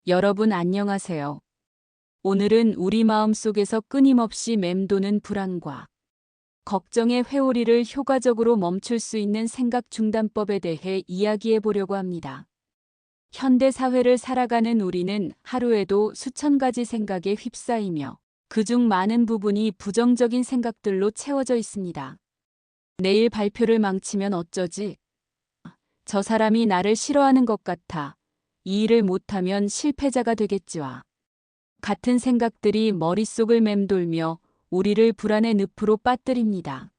여러분 안녕하세요. 오늘은 우리 마음속에서 끊임없이 맴도는 불안과 걱정의 회오리를 효과적으로 멈출 수 있는 생각 중단법에 대해 이야기해 보려고 합니다. 현대 사회를 살아가는 우리는 하루에도 수천 가지 생각에 휩싸이며 그중 많은 부분이 부정적인 생각들로 채워져 있습니다. 내일 발표를 망치면 어쩌지? 저 사람이 나를 싫어하는 것 같아. 이 일을 못하면 실패자가 되겠지와 같은 생각들이 머릿속을 맴돌며 우리를 불안의 늪으로 빠뜨립니다.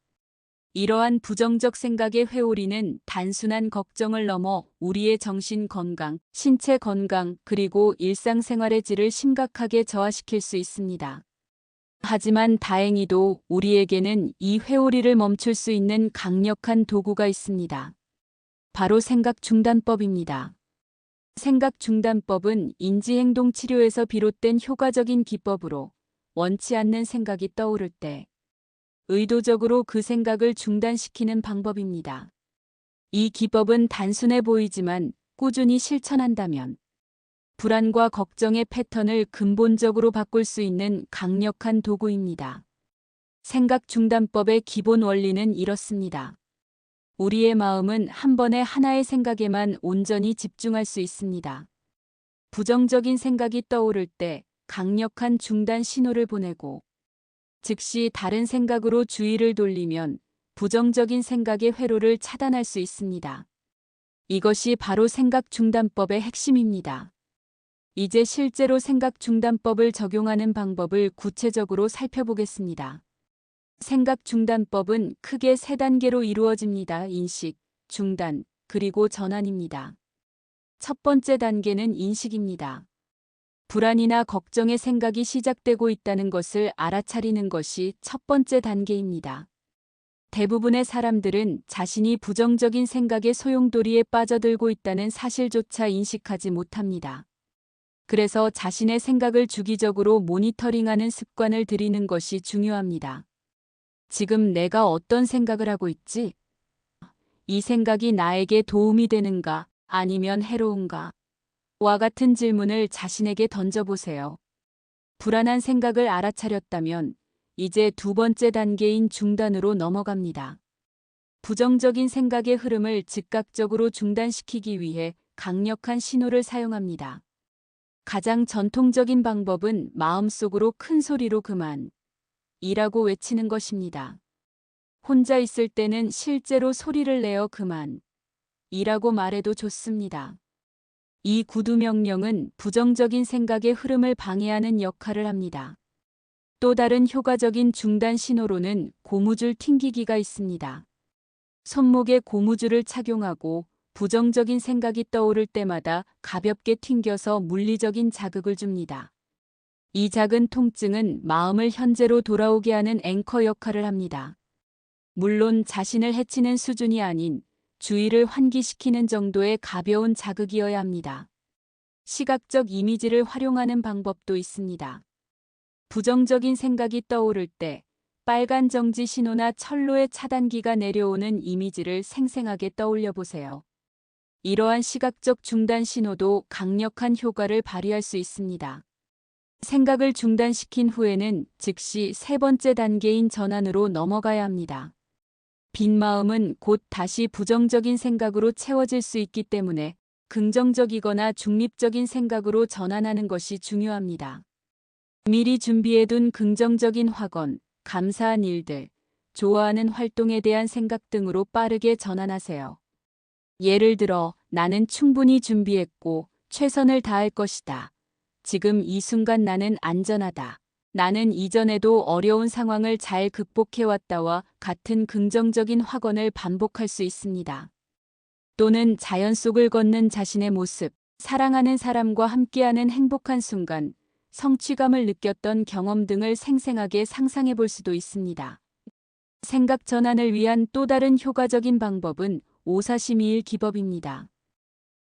이러한 부정적 생각의 회오리는 단순한 걱정을 넘어 우리의 정신 건강, 신체 건강, 그리고 일상생활의 질을 심각하게 저하시킬 수 있습니다. 하지만 다행히도 우리에게는 이 회오리를 멈출 수 있는 강력한 도구가 있습니다. 바로 생각 중단법입니다. 생각 중단법은 인지행동 치료에서 비롯된 효과적인 기법으로 원치 않는 생각이 떠오를 때 의도적으로 그 생각을 중단시키는 방법입니다. 이 기법은 단순해 보이지만 꾸준히 실천한다면 불안과 걱정의 패턴을 근본적으로 바꿀 수 있는 강력한 도구입니다. 생각 중단법의 기본 원리는 이렇습니다. 우리의 마음은 한 번에 하나의 생각에만 온전히 집중할 수 있습니다. 부정적인 생각이 떠오를 때 강력한 중단 신호를 보내고 즉시 다른 생각으로 주의를 돌리면 부정적인 생각의 회로를 차단할 수 있습니다. 이것이 바로 생각 중단법의 핵심입니다. 이제 실제로 생각 중단법을 적용하는 방법을 구체적으로 살펴보겠습니다. 생각 중단법은 크게 세 단계로 이루어집니다. 인식, 중단, 그리고 전환입니다. 첫 번째 단계는 인식입니다. 불안이나 걱정의 생각이 시작되고 있다는 것을 알아차리는 것이 첫 번째 단계입니다. 대부분의 사람들은 자신이 부정적인 생각의 소용돌이에 빠져들고 있다는 사실조차 인식하지 못합니다. 그래서 자신의 생각을 주기적으로 모니터링하는 습관을 들이는 것이 중요합니다. 지금 내가 어떤 생각을 하고 있지? 이 생각이 나에게 도움이 되는가 아니면 해로운가? 와 같은 질문을 자신에게 던져보세요. 불안한 생각을 알아차렸다면 이제 두 번째 단계인 중단으로 넘어갑니다. 부정적인 생각의 흐름을 즉각적으로 중단시키기 위해 강력한 신호를 사용합니다. 가장 전통적인 방법은 마음속으로 큰 소리로 그만 이라고 외치는 것입니다. 혼자 있을 때는 실제로 소리를 내어 그만 이라고 말해도 좋습니다. 이 구두 명령은 부정적인 생각의 흐름을 방해하는 역할을 합니다. 또 다른 효과적인 중단 신호로는 고무줄 튕기기가 있습니다. 손목에 고무줄을 착용하고 부정적인 생각이 떠오를 때마다 가볍게 튕겨서 물리적인 자극을 줍니다. 이 작은 통증은 마음을 현재로 돌아오게 하는 앵커 역할을 합니다. 물론 자신을 해치는 수준이 아닌 주의를 환기시키는 정도의 가벼운 자극이어야 합니다. 시각적 이미지를 활용하는 방법도 있습니다. 부정적인 생각이 떠오를 때 빨간 정지 신호나 철로의 차단기가 내려오는 이미지를 생생하게 떠올려 보세요. 이러한 시각적 중단 신호도 강력한 효과를 발휘할 수 있습니다. 생각을 중단시킨 후에는 즉시 세 번째 단계인 전환으로 넘어가야 합니다. 빈 마음은 곧 다시 부정적인 생각으로 채워질 수 있기 때문에 긍정적이거나 중립적인 생각으로 전환하는 것이 중요합니다. 미리 준비해둔 긍정적인 확언, 감사한 일들, 좋아하는 활동에 대한 생각 등으로 빠르게 전환하세요. 예를 들어, 나는 충분히 준비했고 최선을 다할 것이다. 지금 이 순간 나는 안전하다. 나는 이전에도 어려운 상황을 잘 극복해왔다와 같은 긍정적인 확언을 반복할 수 있습니다. 또는 자연 속을 걷는 자신의 모습, 사랑하는 사람과 함께하는 행복한 순간, 성취감을 느꼈던 경험 등을 생생하게 상상해 볼 수도 있습니다. 생각 전환을 위한 또 다른 효과적인 방법은 5-4-2-1 기법입니다.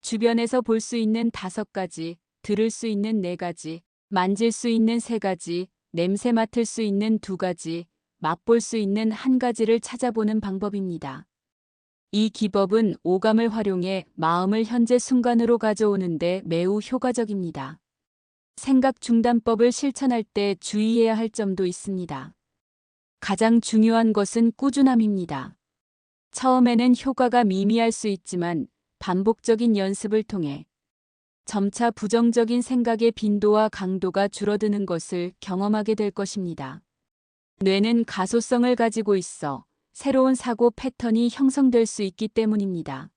주변에서 볼 수 있는 5가지, 들을 수 있는 4가지, 만질 수 있는 3가지, 냄새 맡을 수 있는 2가지, 맛볼 수 있는 1가지를 찾아보는 방법입니다. 이 기법은 오감을 활용해 마음을 현재 순간으로 가져오는데 매우 효과적입니다. 생각 중단법을 실천할 때 주의해야 할 점도 있습니다. 가장 중요한 것은 꾸준함입니다. 처음에는 효과가 미미할 수 있지만 반복적인 연습을 통해 점차 부정적인 생각의 빈도와 강도가 줄어드는 것을 경험하게 될 것입니다. 뇌는 가소성을 가지고 있어 새로운 사고 패턴이 형성될 수 있기 때문입니다.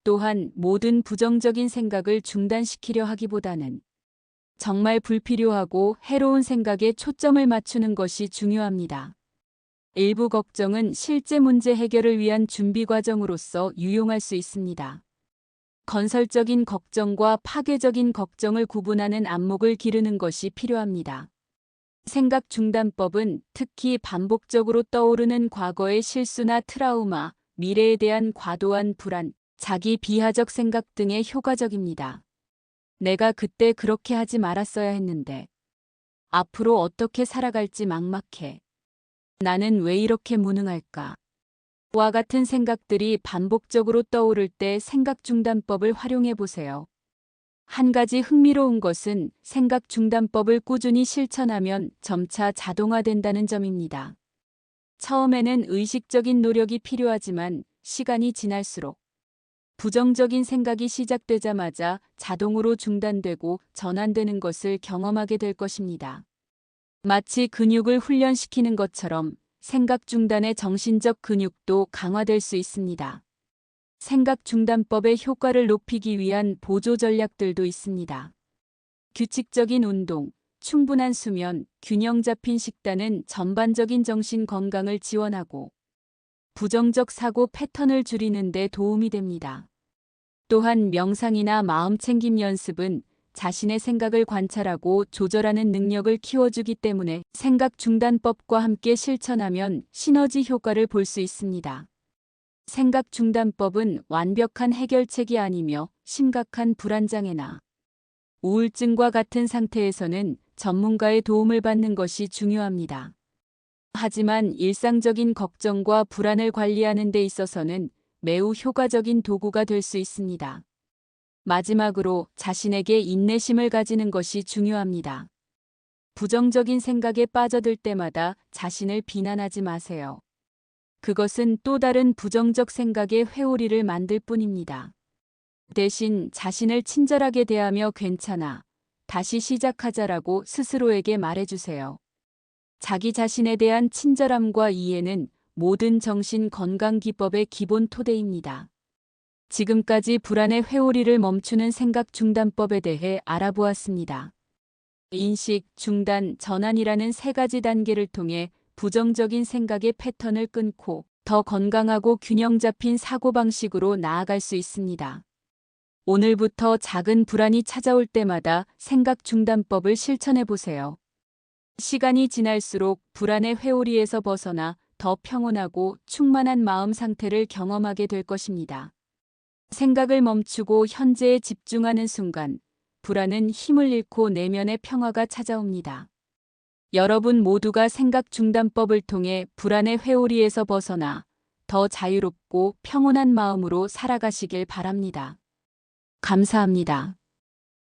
또한 모든 부정적인 생각을 중단시키려 하기보다는 정말 불필요하고 해로운 생각에 초점을 맞추는 것이 중요합니다. 일부 걱정은 실제 문제 해결을 위한 준비 과정으로서 유용할 수 있습니다. 건설적인 걱정과 파괴적인 걱정을 구분하는 안목을 기르는 것이 필요합니다. 생각 중단법은 특히 반복적으로 떠오르는 과거의 실수나 트라우마, 미래에 대한 과도한 불안, 자기 비하적 생각 등에 효과적입니다. 내가 그때 그렇게 하지 말았어야 했는데, 앞으로 어떻게 살아갈지 막막해. 나는 왜 이렇게 무능할까? 와 같은 생각들이 반복적으로 떠오를 때 생각 중단법을 활용해 보세요. 한 가지 흥미로운 것은 생각 중단법을 꾸준히 실천하면 점차 자동화된다는 점입니다. 처음에는 의식적인 노력이 필요하지만 시간이 지날수록 부정적인 생각이 시작되자마자 자동으로 중단되고 전환되는 것을 경험하게 될 것입니다. 마치 근육을 훈련시키는 것처럼 생각 중단의 정신적 근육도 강화될 수 있습니다. 생각 중단법의 효과를 높이기 위한 보조 전략들도 있습니다. 규칙적인 운동, 충분한 수면, 균형 잡힌 식단은 전반적인 정신 건강을 지원하고 부정적 사고 패턴을 줄이는 데 도움이 됩니다. 또한 명상이나 마음챙김 연습은 자신의 생각을 관찰하고 조절하는 능력을 키워주기 때문에 생각 중단법과 함께 실천하면 시너지 효과를 볼 수 있습니다. 생각 중단법은 완벽한 해결책이 아니며 심각한 불안장애나 우울증과 같은 상태에서는 전문가의 도움을 받는 것이 중요합니다. 하지만 일상적인 걱정과 불안을 관리하는 데 있어서는 매우 효과적인 도구가 될 수 있습니다. 마지막으로 자신에게 인내심을 가지는 것이 중요합니다. 부정적인 생각에 빠져들 때마다 자신을 비난하지 마세요. 그것은 또 다른 부정적 생각의 회오리를 만들 뿐입니다. 대신 자신을 친절하게 대하며 괜찮아, 다시 시작하자라고 스스로에게 말해주세요. 자기 자신에 대한 친절함과 이해는 모든 정신 건강 기법의 기본 토대입니다. 지금까지 불안의 회오리를 멈추는 생각 중단법에 대해 알아보았습니다. 인식, 중단, 전환이라는 세 가지 단계를 통해 부정적인 생각의 패턴을 끊고 더 건강하고 균형 잡힌 사고방식으로 나아갈 수 있습니다. 오늘부터 작은 불안이 찾아올 때마다 생각 중단법을 실천해 보세요. 시간이 지날수록 불안의 회오리에서 벗어나 더 평온하고 충만한 마음 상태를 경험하게 될 것입니다. 생각을 멈추고 현재에 집중하는 순간, 불안은 힘을 잃고 내면의 평화가 찾아옵니다. 여러분 모두가 생각 중단법을 통해 불안의 회오리에서 벗어나 더 자유롭고 평온한 마음으로 살아가시길 바랍니다. 감사합니다.